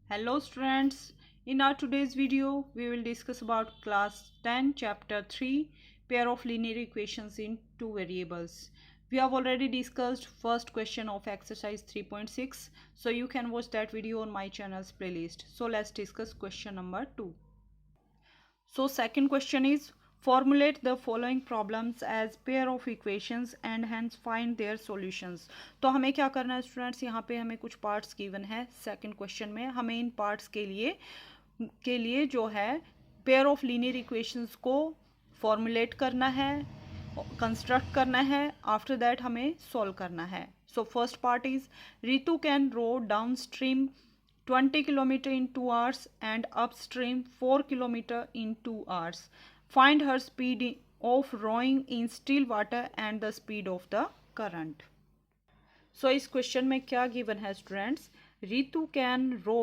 Hello students, in our today's video we will discuss about class 10 chapter 3 pair of linear equations in two variables. We have already discussed first question of exercise 3.6, so you can watch that video on my channel's playlist. So let's discuss question number 2. So second question is formulate the following problems as pair of equations and hence find their solutions. तो हमें क्या करना है students, यहाँ पे हमें कुछ parts given है सेकंड क्वेश्चन में. हमें इन पार्ट्स के लिए जो है पेयर ऑफ लीनियर इक्वेशंस को फॉर्मुलेट करना है, कंस्ट्रक्ट करना है. आफ्टर दैट हमें सॉल्व करना है. So first part is Ritu can row downstream 20 kilometer in 2 hours and upstream 4 kilometer in 2 hours. Find her speed of rowing in still water and the speed of the current. So इस question में क्या given है students, Ritu can row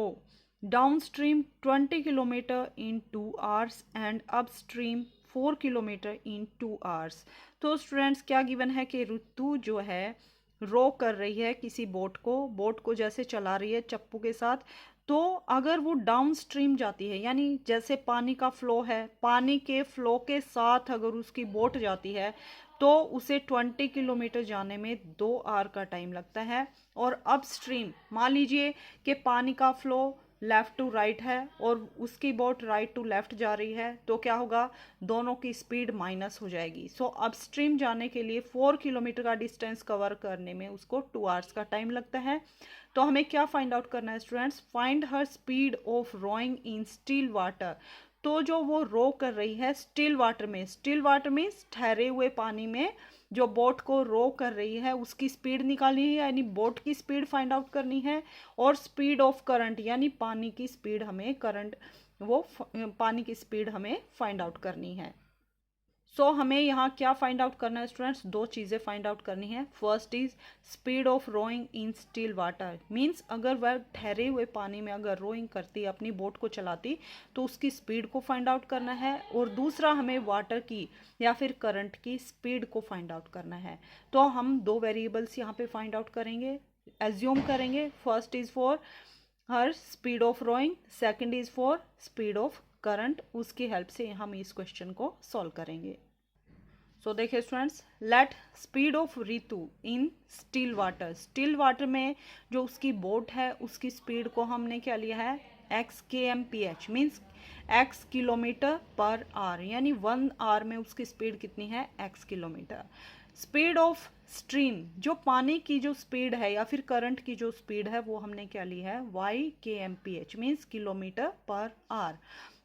downstream 20 kilometre in 2 hours and upstream 4 kilometre in 2 hours. तो students क्या given है कि रितु जो है रो कर रही है किसी बोट को जैसे चला रही है चप्पू के साथ. तो अगर वो डाउन स्ट्रीम जाती है, यानी जैसे पानी का फ्लो है, पानी के फ्लो के साथ अगर उसकी बोट जाती है तो उसे 20 किलोमीटर जाने में 2 आवर का टाइम लगता है. और अपस्ट्रीम मान लीजिए कि पानी का फ्लो लेफ़्ट टू राइट है और उसकी बोट राइट टू लेफ़्ट जा रही है, तो क्या होगा, दोनों की स्पीड माइनस हो जाएगी. सो अपस्ट्रीम जाने के लिए 4 किलोमीटर का डिस्टेंस कवर करने में उसको 2 आवर्स का टाइम लगता है. तो हमें क्या फाइंड आउट करना है students, find her speed of rowing in still water. तो जो वो रो कर रही है स्टिल वाटर में ठहरे हुए पानी में जो बोट को रो कर रही है उसकी स्पीड निकालनी है, यानी बोट की स्पीड फाइंड आउट करनी है. और स्पीड ऑफ करंट यानी पानी की स्पीड हमें पानी की स्पीड हमें फाइंड आउट करनी है. सो हमें यहाँ क्या फाइंड आउट करना है स्टूडेंट्स, दो चीज़ें फाइंड आउट करनी है. First is speed of rowing in still water, means अगर वह ठहरे हुए पानी में अगर रोइंग करती, अपनी बोट को चलाती, तो उसकी स्पीड को फाइंड आउट करना है. और दूसरा हमें वाटर की या फिर करंट की स्पीड को फाइंड आउट करना है. तो हम दो वेरिएबल्स यहाँ पे फाइंड आउट करेंगे, एज्यूम करेंगे. First is for her speed of rowing, second is for speed of current. उसकी हेल्प से हम इस क्वेश्चन को सॉल्व करेंगे. सो देखिए students, let speed of Ritu in still water में जो उसकी बोट है उसकी स्पीड को हमने क्या लिया है, एक्स के M P H, means x kilometre per hour, यानी 1 आवर में उसकी स्पीड कितनी है, x kilometre. Speed of stream, जो पानी की जो स्पीड है या फिर करंट की जो स्पीड है वो हमने क्या ली है, why K M P H, means kilometre per hour.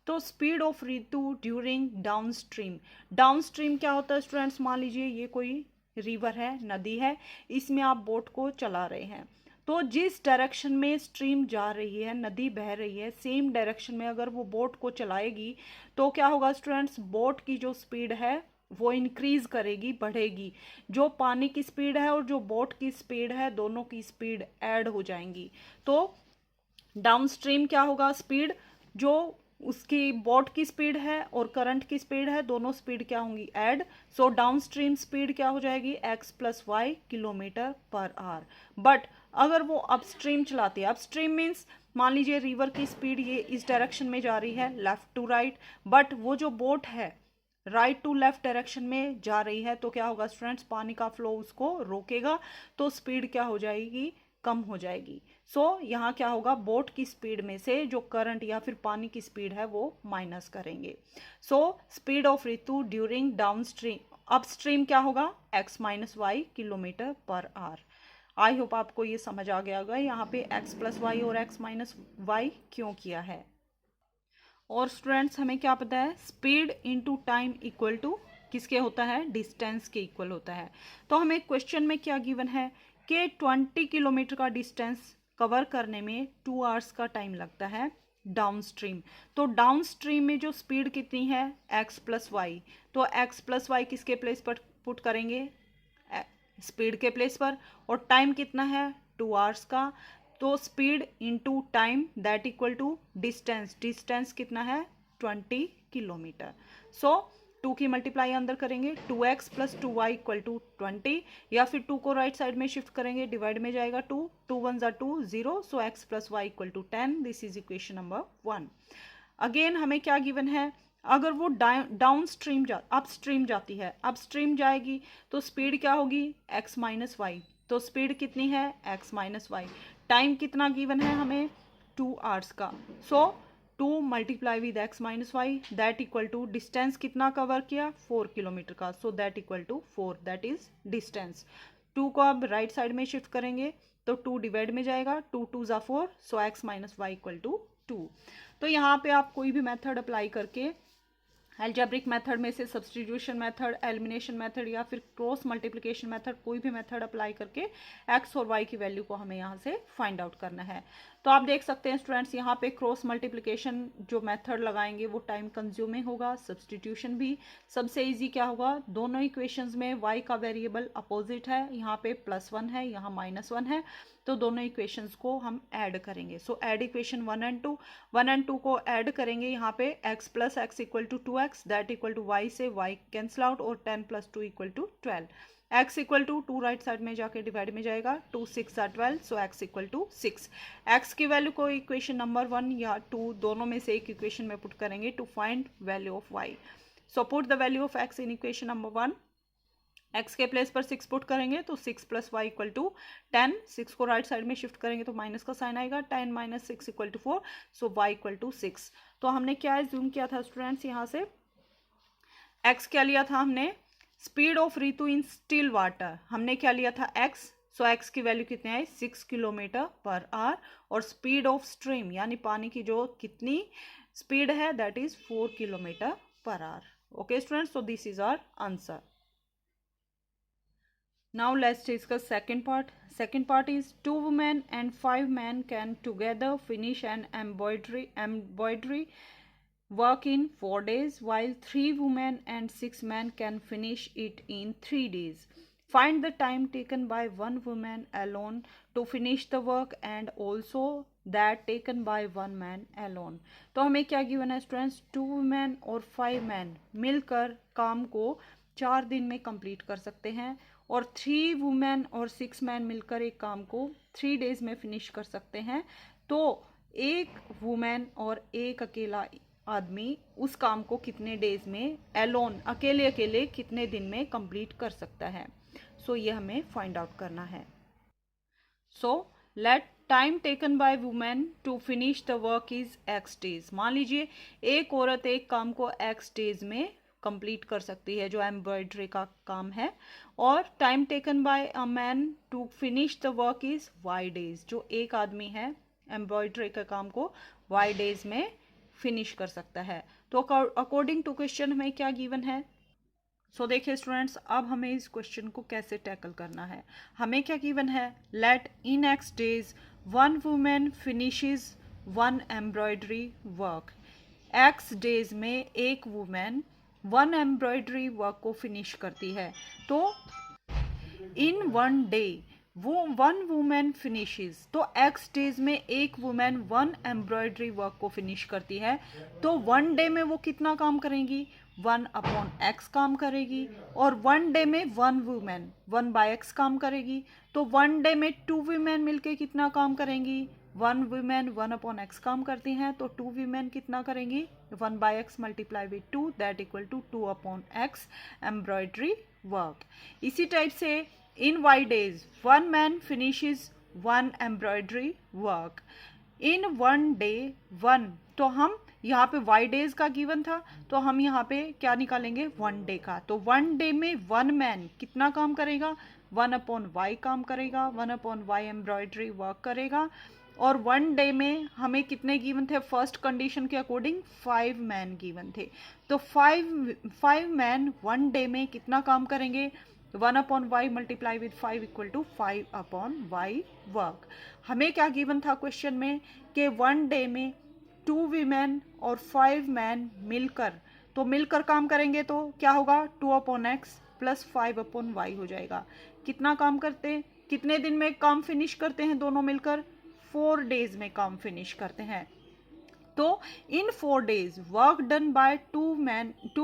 तो speed of Ritu during downstream क्या होता है स्टूडेंट्स, मान लीजिए ये कोई रिवर है, नदी है, इसमें आप बोट को चला रहे हैं. तो जिस डायरेक्शन में स्ट्रीम जा रही है, नदी बह रही है, सेम डायरेक्शन में अगर वो बोट को चलाएगी तो क्या होगा स्टूडेंट्स, बोट की जो स्पीड है वो इंक्रीज करेगी, बढ़ेगी. जो पानी की स्पीड है और जो बोट की स्पीड है दोनों की स्पीड ऐड हो जाएंगी. तो डाउनस्ट्रीम क्या होगा, स्पीड जो उसकी बोट की स्पीड है और करंट की स्पीड है, दोनों स्पीड क्या होंगी, ऐड. सो डाउनस्ट्रीम स्पीड क्या हो जाएगी, x plus y kilometre per hour. But अगर वो अपस्ट्रीम चलाती है, अपस्ट्रीम मीन्स मान लीजिए रिवर की स्पीड ये इस डायरेक्शन में जा रही है, लेफ्ट टू राइट, बट वो जो बोट है राइट टू लेफ्ट डायरेक्शन में जा रही है, तो क्या होगा स्टूडेंट्स, पानी का फ्लो उसको रोकेगा, तो स्पीड क्या हो जाएगी, कम हो जाएगी. सो यहाँ क्या होगा, बोट की स्पीड में से जो करंट या फिर पानी की स्पीड है वो माइनस करेंगे. So speed of Ritu during downstream, upstream क्या होगा, x minus y kilometre per hour. I hope आपको ये समझ आ गया होगा यहाँ पे एक्स प्लस वाई और एक्स माइनस वाई क्यों किया है. और स्टूडेंट्स हमें क्या पता है, speed into time equal to किसके होता है, डिस्टेंस के इक्वल होता है. तो हमें क्वेश्चन में क्या गिवन है कि 20 किलोमीटर का डिस्टेंस कवर करने में 2 आवर्स का टाइम लगता है डाउनस्ट्रीम. तो डाउनस्ट्रीम में जो स्पीड कितनी है, एक्स प्लस वाई. तो एक्स प्लस वाई किसके प्लेस पर पुट करेंगे, स्पीड के प्लेस पर. और टाइम कितना है, 2 आवर्स का. तो speed into time that equal to distance कितना है, 20 किलोमीटर. सो 2 की मल्टीप्लाई अंदर करेंगे, 2x plus 2y equal to 20, या फिर 2 को राइट साइड में शिफ्ट करेंगे, डिवाइड में जाएगा 2, 2 1 ज़ा 2, 0, so x plus y equal to 10, this is equation number 1। Again हमें क्या गिवन है, अगर वो डाउन स्ट्रीम अपस्ट्रीम जाती है, अपस्ट्रीम जाएगी तो स्पीड क्या होगी, x माइनस वाई, तो स्पीड कितनी है, x माइनस वाई। टाइम कितना गिवन है हमें, 2 आवर्स का, so 2 multiply with x minus y, that equal to distance कितना कवर किया, 4 किलोमीटर का, so that equal to 4, that is distance. 2 को अब राइट साइड में शिफ्ट करेंगे तो 2 डिवाइड में जाएगा, 2 2 ज़ा 4, so x minus y equal to 2। तो यहाँ पे आप कोई भी मेथड अप्लाई करके, अलजेब्रिक मेथड में से सब्स्टिट्यूशन मेथड, एलिमिनेशन मेथड, या फिर क्रॉस मल्टीप्लिकेशन मेथड, कोई भी मेथड अप्लाई करके x और y की वैल्यू को हमें यहाँ से फाइंड आउट करना है। तो आप देख सकते हैं स्टूडेंट्स, यहाँ पे क्रॉस मल्टीप्लिकेशन जो मेथड लगाएंगे वो टाइम कंज्यूमिंग होगा, सब्स्टिट्यूशन भी सबसे इजी क्या होगा, दोनों इक्वेशंस में y का वेरिएबल अपोजिट है, यहाँ पे +1 है, यहाँ -1 है, तो दोनों इक्वेशंस को हम ऐड करेंगे। So add equation 1 and 2, 1 and 2 को ऐड करेंगे, यहाँ पे x plus x equal to 2x, that equal to y से y कैंसिल आउट, और 10 plus 2 equal to 12, x equal to 2 right side में जाके डिवाइड में जाएगा, 2 6 ज़ा 12, so x equal to 6। x की वैल्यू को इक्वेशन नंबर 1 या 2 दोनों में से एक इक्वेशन में पुट करेंगे to find value of y। So put the value of x in equation number 1, x के प्लेस पर 6 पुट करेंगे तो 6 प्लस वाई इक्वल टू 10, 6 को राइट साइड में शिफ्ट करेंगे तो माइनस का साइन आएगा, 10 minus 6 equal to 4, so y equal to 6। तो हमने क्या एज्यूम किया था स्टूडेंट्स, यहाँ से x क्या लिया था हमने, speed of Ritu in still water, हमने क्या लिया था x, सो x की वैल्यू कितनी आई, 6 किलोमीटर पर आवर, और स्पीड ऑफ स्ट्रीम यानी पानी की जो कितनी स्पीड है, that is 4 kilometre per hour. Okay students, so this is our answer. Now let's discuss second part. Second part is 2 women and 5 men can together finish an embroidery work in 4 days, while 3 women and 6 men can finish it in 3 days. Find the time taken by 1 woman alone to finish the work and also that taken by 1 man alone. तो हमें क्या given है students, 2 women और 5 men मिलकर काम को 4 दिन में कंप्लीट कर सकते हैं, और 3 वुमेन और 6 मैन मिलकर एक काम को 3 डेज में फिनिश कर सकते हैं। तो एक वुमेन और एक अकेला आदमी उस काम को कितने डेज में एलोन अकेले अकेले कितने दिन में कंप्लीट कर सकता है, सो ये हमें फाइंड आउट करना है। So let time taken by women to finish the work is x days. मान लीजिए एक औरत एक काम को x डेज में कंप्लीट कर सकती है, जो एम्ब्रॉयडरी का काम है, और time taken by a man to finish the work is y days, जो एक आदमी है एम्ब्रॉयडरी का काम को y डेज में फिनिश कर सकता है। तो अकॉर्डिंग टू क्वेश्चन हमें क्या गिवन है, सो देखिए स्टूडेंट्स, अब हमें इस क्वेश्चन को कैसे टैकल करना है। हमें क्या गिवन है, लेट इन x days 1 women finishes 1 embroidery work. x days में एक वुमेन 1 एम्ब्रॉयडरी वर्क को फिनिश करती है, तो इन 1 डे वो 1 वुमेन फिनिशेस, तो x डेज में एक वुमेन 1 एम्ब्रॉयडरी वर्क को फिनिश करती है, तो 1 डे में वो कितना काम करेंगी, 1 अपॉन x काम करेगी, और 1 डे में 1 वुमेन 1 बाय x काम करेगी, तो 1 डे में 2 वुमेन मिलके कितना काम करेंगी, 1 वुमेन 1 अपॉन x काम करती हैं, तो 2 वुमेन कितना करेंगी, 1 by x multiply with 2, that equal to 2 upon x embroidery work. इसी टाइप से in y days 1 man finishes 1 embroidery work in 1 day 1, तो हम यहाँ पे y डेज का गिवन था, तो हम यहाँ पे क्या निकालेंगे, 1 डे का, तो 1 डे में 1 मैन कितना काम करेगा, 1 अपॉन y काम करेगा, 1 अपॉन y एम्ब्रॉयडरी वर्क करेगा, और 1 डे में हमें कितने गिवन थे, फर्स्ट कंडीशन के अकॉर्डिंग 5 मैन गिवन थे, तो 5 मैन 1 डे में कितना काम करेंगे, 1 upon y multiply with 5 equal to 5 upon y work. हमें क्या गिवन था क्वेश्चन में कि 1 डे में 2 वीमेन और 5 मैन मिलकर, तो मिलकर काम करेंगे तो क्या होगा, 2 upon x plus 5 upon y हो जाएगा। कितना काम करते हैं, कितने दिन में काम फिनिश करते हैं दोनों मिलकर, 4 डेज में काम फिनिश करते हैं। तो in 4 days work done by 2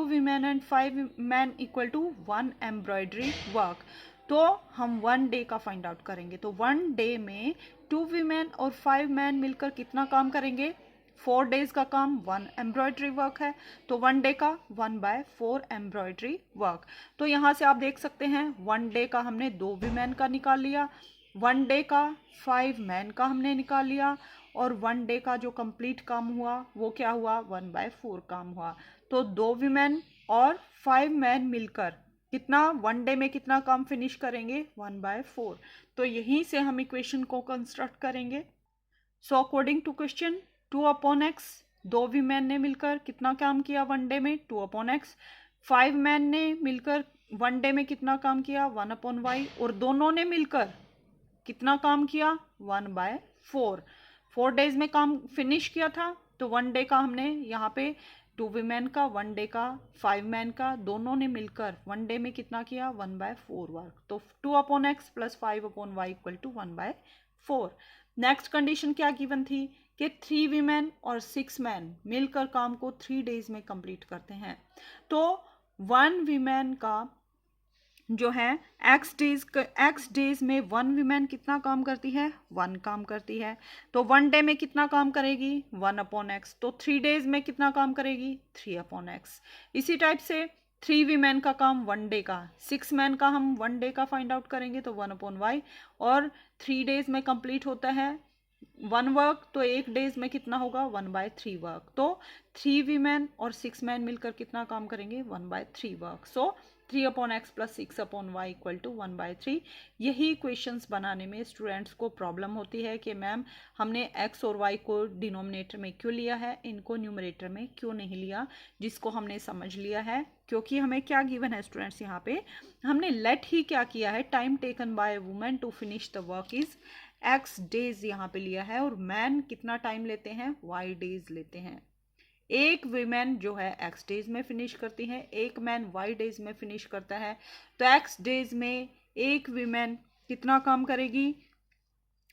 women and 5 men equal to 1 embroidery work. तो हम 1 डे का फाइंड आउट करेंगे। तो 1 डे में 2 women और 5 men मिलकर कितना काम करेंगे? 4 days का काम 1 एम्ब्रॉयडरी वर्क है, तो 1 डे का 1/4 एम्ब्रॉयडरी वर्क। तो यहाँ से आप देख सकते हैं 1 डे का हमने 2 women का निकाल लिया, 1 डे का 5 men का हमने निकाल लिया, और 1 डे का जो कंप्लीट काम हुआ वो क्या हुआ? 1/4 काम हुआ। तो 2 women और 5 men मिलकर कितना 1 डे में कितना काम फिनिश करेंगे? 1/4। तो यहीं से हम इक्वेशन को कंस्ट्रक्ट करेंगे। So according to question 2/x, 2 women ने मिलकर कितना काम किया 1 डे में? 2/x। 5 men ने मिलकर 1 डे में कितना काम किया? 1/y। और दोनों ने मिलकर कितना काम किया? 1/4। 4 days में काम फिनिश किया था, तो 1 डे का हमने यहाँ पे 2 women का, 1 डे का 5 men का, दोनों ने मिलकर 1 डे में कितना किया? 1/4 वर्क। तो 2/x plus 5/y equal to 1/4। Next condition क्या गिवन थी कि 3 women और 6 men मिलकर काम को 3 days में कंप्लीट करते हैं। तो 1 women का जो है x डेज में 1 women कितना काम करती है? 1 काम करती है। तो 1 डे में कितना काम करेगी? 1/x। तो 3 days में कितना काम करेगी? 3/x। इसी टाइप से 3 women का काम 1 डे का, 6 men का हम 1 डे का फाइंड आउट करेंगे, तो 1/y। और 3 days में कंप्लीट होता है 1 वर्क, तो 1 days में कितना होगा? 1/3 वर्क। तो 3 women और 6 men मिलकर कितना काम करेंगे? 1/3 work. So 3/x plus 6/y equal to 1/3। यही क्वेश्चंस बनाने में स्टूडेंट्स को प्रॉब्लम होती है कि मैम हमने x और y को डिनोमिनेटर में क्यों लिया है, इनको न्यूमरेटर में क्यों नहीं लिया, जिसको हमने समझ लिया है। क्योंकि हमें क्या गिवन है स्टूडेंट्स, यहाँ पे हमने लेट ही क्या किया है, time taken by women to finish the work is x days यहाँ पे लिया है, और मैन कितना टाइम लेते हैं? y डेज लेते हैं। एक वीमेन जो है x डेज में फिनिश करती है, एक मैन y डेज में फिनिश करता है। तो x डेज में एक वीमेन कितना काम करेगी?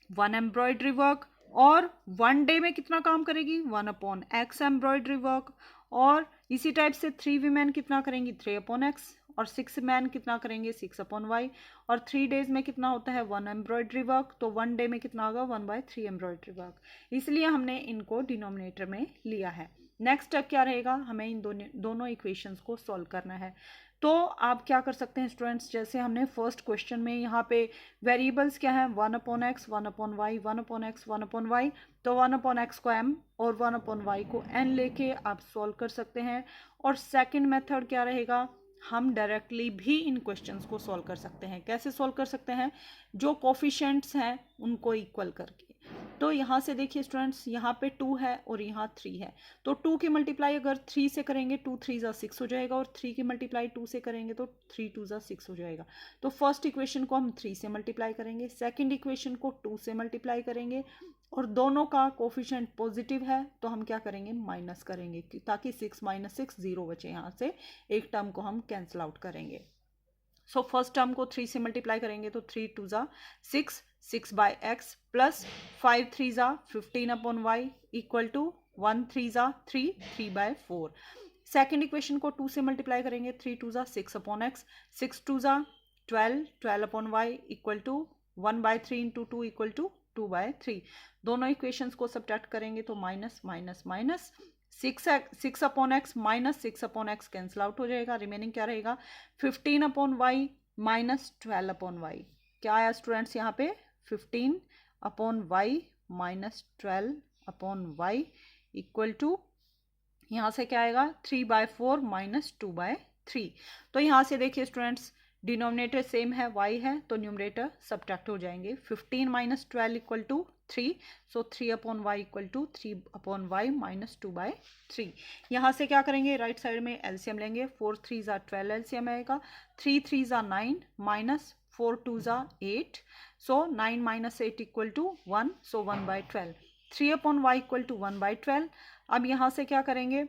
1 एम्ब्रॉयडरी वर्क। और 1 डे में कितना काम करेगी? 1/x embroidery work. और इसी टाइप से 3 वीमेन कितना करेंगी? 3/x। और 6 मैन कितना करेंगे? 6/y। और 3 डेज में कितना होता है? 1 एम्ब्रॉयडरी वर्क। तो 1 डे में कितना होगा? 1/3 एम्ब्रॉयडरी वर्क। इसलिए हमने इनको डिनोमिनेटर में लिया है। नेक्स्ट स्टेप क्या रहेगा? हमें इन दोनों इक्वेशंस को सॉल्व करना है। तो आप क्या कर सकते हैं स्टूडेंट्स, जैसे हमने फर्स्ट क्वेश्चन में यहाँ पे वेरिएबल्स क्या है? 1/x, 1/y, 1/x, 1/y। तो 1/x को m और 1/y को n लेके आप सॉल्व कर सकते हैं। और सेकंड मेथड क्या रहेगा? हम डायरेक्टली भी इन क्वेश्चंस को सॉल्व कर सकते हैं। कैसे सॉल्व कर सकते हैं? जो कोफिशिएंट्स हैं उनको इक्वल करके। तो यहाँ से देखिए स्टूडेंट्स, यहाँ पे 2 है और यहाँ 3 है। तो 2 की मल्टीप्लाई अगर 3 से करेंगे 2 3 जा 6 हो जाएगा, और 3 की मल्टीप्लाई 2 से करेंगे तो 3 2 जा 6 हो जाएगा। तो फर्स्ट इक्वेशन को हम 3 से मल्टीप्लाई करेंगे, सेकंड इक्वेशन को 2 से मल्टीप्लाई करेंगे, और दोनों का कोफिशिएंट पॉजिटिव है तो हम क्या करेंगे? माइनस करेंगे, ताकि 6 - 6 0 बचे। यहाँ से एक टर्म को हम कैंसिल आउट करेंगे। सो फर्स्ट टर्म को 3 से मल्टीप्लाई करेंगे तो 3 2 जा 6, 6/x प्लस 5 3 जा 15/y इक्वल टू 1 3 जा 3, 3/4। सेकेंड इक्वेशन को 2 से मल्टीप्लाई करेंगे, 3 2 जा 6/x, 6 2 जा 12, 12/y equal to 1/3 into 2 equal to 2/3। दोनों इक्वेशंस को सब्ट्रैक्ट करेंगे तो minus minus minus 6/x minus 6/x cancel out हो जाएगा। रिमेनिंग क्या रहेगा? 15/y minus 12/y। क्या आया स्टूडेंट्स यहाँ पे? 15/y minus 12/y equal to यहाँ से क्या आएगा? 3/4 माइनस 2/3। तो यहाँ से देखिए स्टूडेंट्स, डिनोमिनेटर सेम है, y है, तो न्यूमरेटर सब्ट्रैक्ट हो जाएंगे। 15 minus 12 equal to 3, so 3/y equal to 3/y minus 2/3। यहाँ से क्या करेंगे? राइट साइड में एलसीएम लेंगे, 4 3 जा 12 एलसीएम आएगा, 3 3 जा 9 माइनस 4 2 जा 8, so 9 minus 8 equal to 1, so 1/12। 3/y equal to 1/12। अब यहाँ से क्या करेंगे?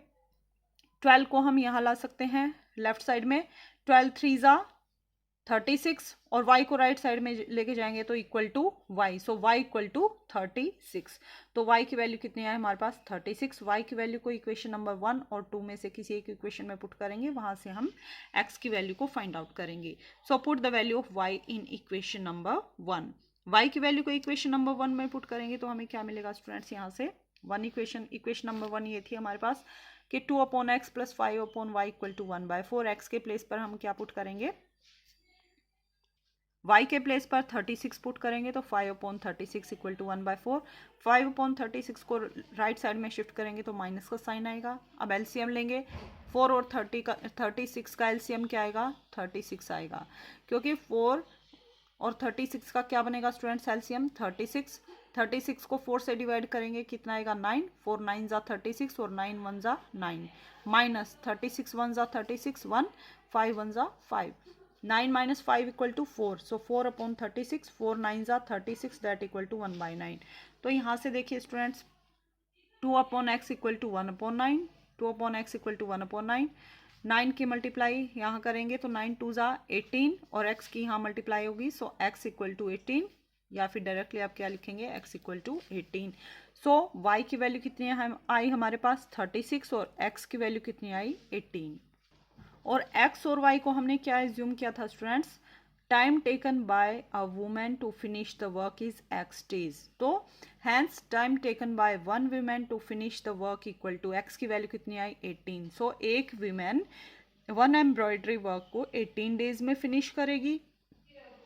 12 को हम यहाँ ला सकते हैं लेफ्ट साइड में, 12 3 जा 36 और y को राइट साइड में लेके जाएंगे तो equal to y, so y equal to 36। तो y की वैल्यू कितनी है हमारे पास 36। y की वैल्यू को इक्वेशन नंबर 1 और 2 में से किसी एक इक्वेशन में पुट करेंगे, वहां से हम x की वैल्यू को फाइंड आउट करेंगे। सो put the value of y in equation number 1। y की वैल्यू को इक्वेशन नंबर 1 में पुट करेंगे तो हमें क्या मिलेगा स्टूडेंट्स, यहाँ से इक्वेशन नंबर 1 ये थी हमारे पास कि 2/x plus 5/y equal to 1/4। x के प्लेस पर हम क्या पुट करेंगे, y के प्लेस पर 36 पुट करेंगे तो 5/36 इक्वल टू 1/4। 5/36 को राइट साइड में शिफ्ट करेंगे तो माइनस का साइन आएगा। अब एलसीएम लेंगे, 4 और 36 का एलसीएम क्या आएगा, 36 आएगा, क्योंकि 4 और 36 का क्या बनेगा स्टूडेंट्स एलसीएम 36। 36 को 4 से डिवाइड करेंगे कितना आएगा 9, 4 9 जा 36 और 9 1 जा 9, माइनस 36 1 जा 36 1, 5 1 जा 5, 9 minus 5 equal to 4, so 4/36, 4 9 जा 36 that equal to 1/9। तो यहाँ से देखिए students 2/x equal to 1/9, 2/x equal to 1/9, 9 की मल्टीप्लाई यहाँ करेंगे तो 9 2 जा 18 और x की यहाँ मल्टीप्लाई होगी, सो x इक्वल टू 18, या फिर डायरेक्टली आप क्या लिखेंगे x equal to 18। So y की वैल्यू कितनी आई हमारे पास 36 और x की वैल्यू कितनी आई 18। और x और y को हमने क्या एज्यूम किया था students, time taken by a women to finish the work is x days, तो hence time taken by one women to finish the work equal to x की वैल्यू कितनी आई 18। सो एक वुमेन वन एम्ब्रॉयडरी वर्क को 18 days में finish करेगी,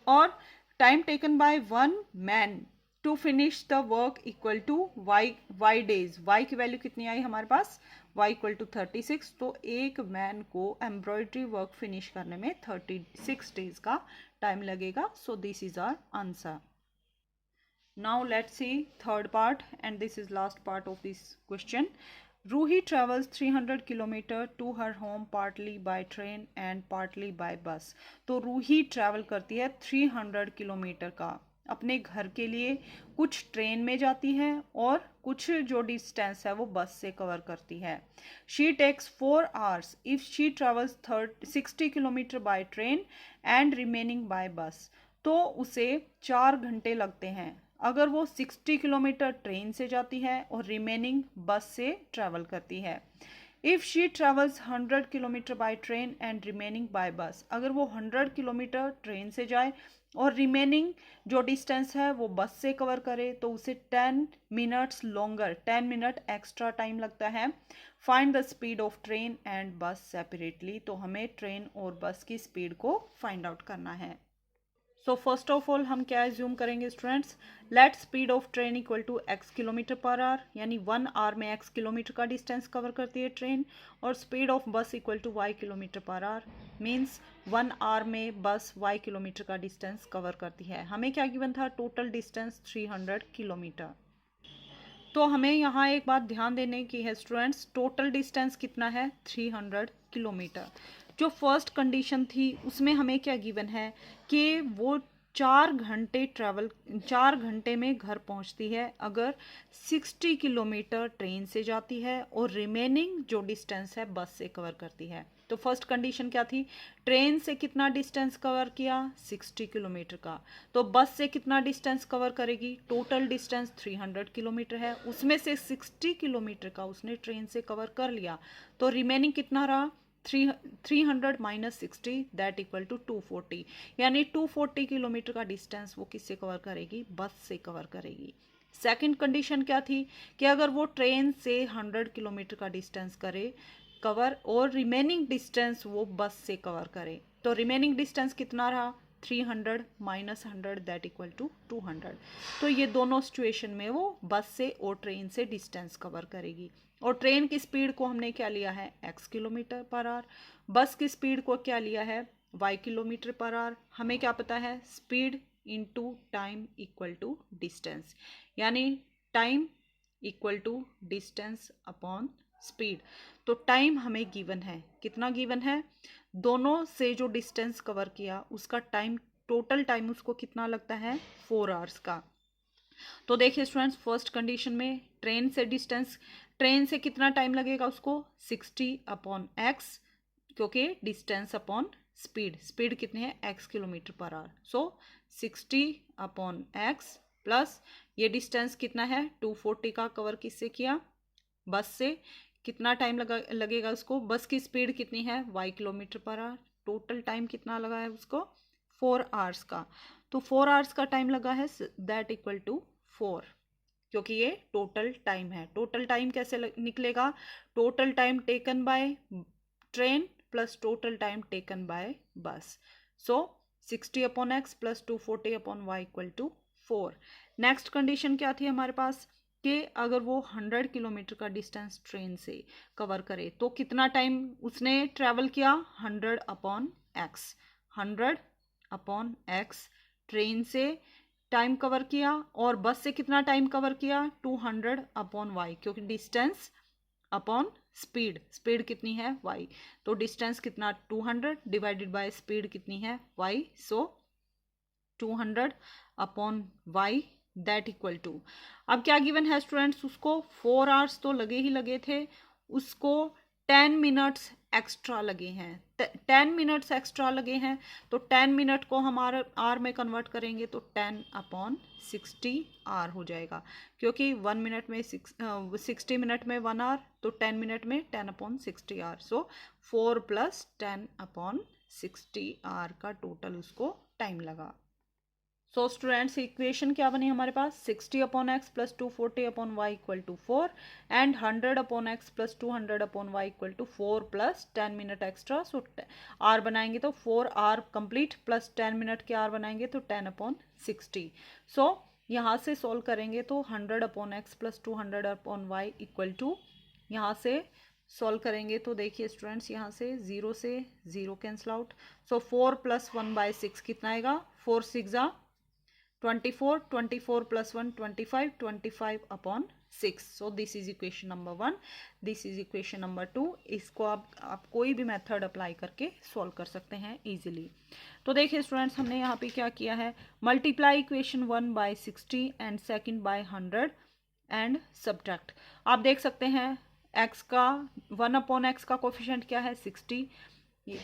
और time taken by one man to finish the work equal to Y days, Y की value कितनी आई हमारे पास y इक्वल टू 36। तो एक मैन को एम्ब्रॉयडरी वर्क फिनिश करने में 36 डेज का टाइम लगेगा। So this is our answer. Now let's see third part and this is last part of this question. Roohi travels 300 kilometre to her home partly by train and partly by bus. तो Ruhi travel करती है 300 kilometre का अपने घर के लिए, कुछ train में जाती है और कुछ जो डिस्टेंस है वो बस से कवर करती है। She takes 4 hours if she travels 60 kilometre by train and remaining by bus. तो उसे 4 घंटे लगते हैं अगर वो 60 किलोमीटर ट्रेन से जाती है और रिमेनिंग बस से ट्रैवल करती है। If she travels 100 kilometre by train and remaining by bus, अगर वो 100 किलोमीटर ट्रेन से जाए और रिमेनिंग जो डिस्टेंस है वो बस से कवर करे तो उसे 10 minutes longer, 10 minute extra time लगता है। Find the speed of train and बस सेपरेटली, तो हमें ट्रेन और बस की स्पीड को फाइंड आउट करना है। सो फर्स्ट ऑफ ऑल हम क्या एज्यूम करेंगे students, let speed of train equal to x kilometre per hour, यानी 1 आवर में x किलोमीटर का डिस्टेंस कवर करती है ट्रेन, और speed of bus equal to y kilometre per hour, means 1 hour में बस y किलोमीटर का distance cover करती है। हमें क्या गिवन था, टोटल डिस्टेंस 300 किलोमीटर। तो हमें यहाँ एक बात ध्यान देने की है स्टूडेंट्स, टोटल डिस्टेंस कितना है 300 किलोमीटर। जो फर्स्ट कंडीशन थी उसमें हमें क्या गिवन है कि वो 4 घंटे में घर पहुंचती है अगर 60 किलोमीटर ट्रेन से जाती है और रिमेनिंग जो डिस्टेंस है बस से कवर करती है। तो फर्स्ट कंडीशन क्या थी, ट्रेन से कितना डिस्टेंस कवर किया 60 किलोमीटर का, तो बस से कितना डिस्टेंस कवर करेगी, टोटल डिस्टेंस 300 किलोमीटर है, उसमें से 60 किलोमीटर का उसने ट्रेन से कवर कर लिया, तो रिमेनिंग कितना रहा 300 माइनस 60 दैट इक्वल टू 240, यानी 240 किलोमीटर का डिस्टेंस वो किससे कवर करेगी, बस से कवर करेगी। सेकंड कंडीशन क्या थी कि अगर वो ट्रेन से 100 किलोमीटर का डिस्टेंस करे कवर और रिमेनिंग डिस्टेंस वो बस से कवर करे, तो रिमेनिंग डिस्टेंस कितना रहा 300 माइनस 100 दैट इक्वल टू 200। तो ये दोनों सिचुएशन में वो बस से और ट्रेन से डिस्टेंस कवर करेगी। और ट्रेन की स्पीड को हमने क्या लिया है x किलोमीटर पर आवर, बस की स्पीड को क्या लिया है y किलोमीटर पर आवर। हमें क्या पता है, speed into time equal to distance, यानी time equal to distance upon speed. तो टाइम हमें गिवन है, कितना गिवन है, दोनों से जो डिस्टेंस कवर किया उसका टाइम, टोटल टाइम उसको कितना लगता है 4 आवर्स का। तो देखिए स्टूडेंट्स, फर्स्ट कंडीशन में ट्रेन से कितना टाइम लगेगा उसको 60 अपॉन x, क्योंकि डिस्टेंस अपॉन स्पीड कितनी है, x kilometre per our. So 60/x plus ये डिस्टेंस कितना है, 240 का कवर किससे किया, बस से। कितना टाइम लगेगा उसको, बस की स्पीड कितनी है, y kilometre per our. Total time कितना लगा है उसको, 4 आवर्स का। तो 4 आवर्स का टाइम लगा है, दैट इक्वल टू 4, क्योंकि ये टोटल टाइम है। टोटल टाइम कैसे निकलेगा, total time taken by train plus total time taken by bus. So 60/x plus 240/y equal to 4। Next condition क्या थी हमारे पास, कि अगर वो 100 किलोमीटर का डिस्टेंस ट्रेन से कवर करे तो कितना टाइम उसने ट्रेवल किया, 100/x। 100/x ट्रेन से टाइम कवर किया, और बस से कितना टाइम कवर किया, 200/y, क्योंकि डिस्टेंस अपॉन स्पीड कितनी है, y। तो डिस्टेंस कितना, 200 डिवाइडेड बाय स्पीड कितनी है, y। So 200/y that equal to, अब क्या गिवन है स्टूडेंट्स, उसको 4 आवर्स तो लगे ही लगे थे, उसको 10 मिनट्स एक्स्ट्रा लगे हैं। 10 मिनट्स एक्स्ट्रा लगे हैं, तो 10 मिनट को हम आर में कन्वर्ट करेंगे तो 10/60 आर हो जाएगा, क्योंकि 1 मिनट में 60 मिनट में 1 आवर, तो 10 मिनट में 10/60 आर। सो 4 + 10/60 आर का टोटल उसको टाइम लगा। सो स्टूडेंट्स इक्वेशन क्या बनी हमारे पास, 60/x plus 240/y equal to 4 and 100/x plus 200/y equal to 4 plus 10 minute extra. So hour बनाएंगे तो 4 आर कंप्लीट प्लस 10 मिनट के आर बनाएंगे तो 10/60। सो यहाँ से सॉल्व करेंगे तो 100/x plus 200/y equal to, यहाँ से सॉल्व करेंगे तो देखिए स्टूडेंट्स, यहाँ से 0 से 0 कैंसिल आउट। सो 4 + 1/6 कितना आएगा, 4 6 24, 24 + 1 25, 25/6। सो this is equation number 1, this is equation number 2। इसको आप कोई भी मेथड अप्लाई करके सॉल्व कर सकते हैं इजीली। तो देखिए स्टूडेंट्स, हमने यहाँ पे क्या किया है, multiply equation 1 by 60 and second by 100 and subtract. आप देख सकते हैं x का 1/x का कोफिशिएंट क्या है, 60,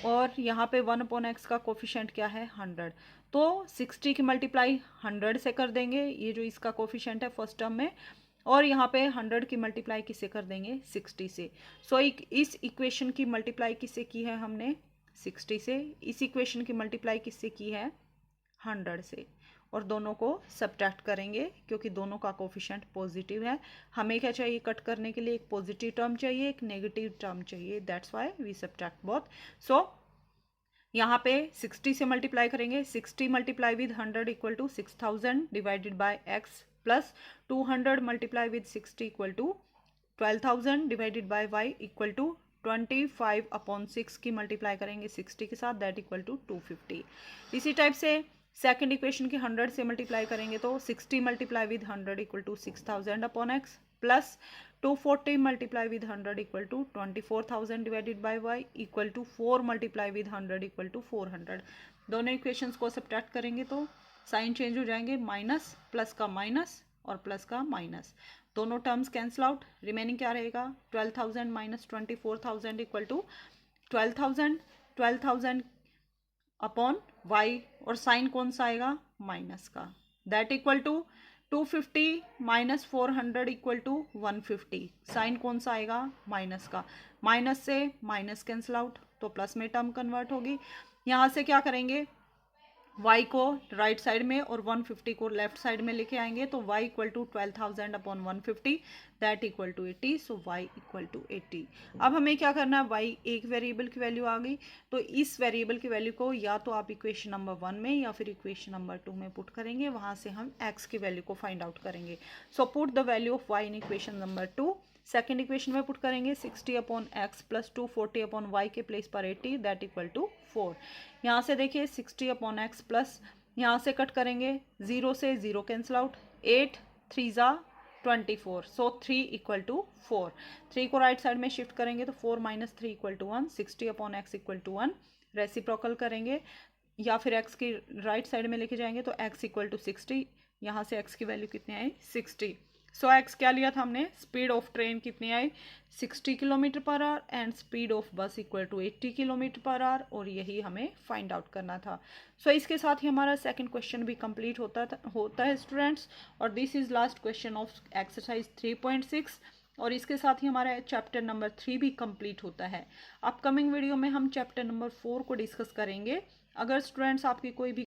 और यहाँ पे 1/x का कोफिशिएंट क्या है, 100। तो 60 की मल्टीप्लाई 100 से कर देंगे, ये जो इसका कोफिशिएंट है फर्स्ट टर्म में, और यहाँ पे 100 की मल्टीप्लाई किससे कर देंगे, 60 से। सो इस इक्वेशन की मल्टीप्लाई किससे की है हमने, 60 से। इस इक्वेशन की मल्टीप्लाई किससे की है, 100 से, और दोनों को सब्ट्रैक्ट करेंगे क्योंकि दोनों का कोफिशिएंट पॉजिटिव है। हमें क्या चाहिए, कट करने के लिए एक पॉजिटिव टर्म चाहिए, एक नेगेटिव टर्म चाहिए, that's why we subtract both. So यहाँ पे 60 से मल्टीप्लाई करेंगे, 60 multiply with 100 equal to 6000 divided by x plus 200 multiply with 60 equal to 12000 divided by y equal to 25/6 की मल्टीप्लाई करेंगे 60 के साथ, दैट इक्वल टू 250। इसी टाइप से सेकंड इक्वेशन की 100 से मल्टीप्लाई करेंगे तो 60 multiply with 100 equal to 6000/x plus 240 multiply with 100 equal to 24000 divided by y equal to 4 multiply with 100 equal to 400। दोनों इक्वेशंस को सब्ट्रैक्ट करेंगे तो साइन चेंज हो जाएंगे, माइनस प्लस का माइनस और प्लस का माइनस, दोनों टर्म्स कैंसिल आउट। रिमेनिंग क्या रहेगा, 12000 minus 24000 equal to 12000 upon y, और साइन कौन सा आएगा, माइनस का, that equal to 250 minus 400 equal to 150, sign कौन सा आएगा, माइनस का, माइनस से माइनस कैंसिल आउट तो प्लस में टर्म कन्वर्ट होगी। यहाँ से क्या करेंगे, y को राइट साइड में और 150 को लेफ्ट साइड में लेके आएंगे तो y equal to 12000/150 that equal to 80। So y equal to 80। अब हमें क्या करना है, y एक वेरिएबल की वैल्यू आ गई, तो इस वेरिएबल की वैल्यू को या तो आप इक्वेशन नंबर 1 में या फिर इक्वेशन नंबर 2 में पुट करेंगे, वहां से हम x की वैल्यू को फाइंड आउट करेंगे। सो put the value of y in equation number 2। Second equation में पुट करेंगे 60/x प्लस 240/y के प्लेस पर 80 दैट इक्वल टू 4। यहाँ से देखिए 60/x प्लस यहाँ से कट करेंगे, 0 से 0 cancel out, 8 3 24, so 3 equal to 4। 3 को राइट साइड में शिफ्ट करेंगे तो 4 minus 3 equal to 1, 60/x equal to 1। Reciprocal करेंगे या फिर x की राइट साइड में लेके जाएंगे तो x इक्वल टू 60, यहाँ से x की वैल्यू कितनी आई, 60। सो एक्स क्या लिया था हमने, स्पीड ऑफ ट्रेन कितनी आई 60 kilometre per hour and speed of bus equal to 80 kilometre per hour, और यही हमें फाइंड आउट करना था। सो इसके साथ ही हमारा सेकंड क्वेश्चन भी कंप्लीट होता है स्टूडेंट्स, और this is last question of exercise 3.6, और इसके साथ ही हमारा चैप्टर नंबर 3 भी कंप्लीट होता है। अपकमिंग वीडियो में हम चैप्टर नंबर 4 को डिस्कस करेंगे। अगर स्टूडेंट्स आपकी कोई भी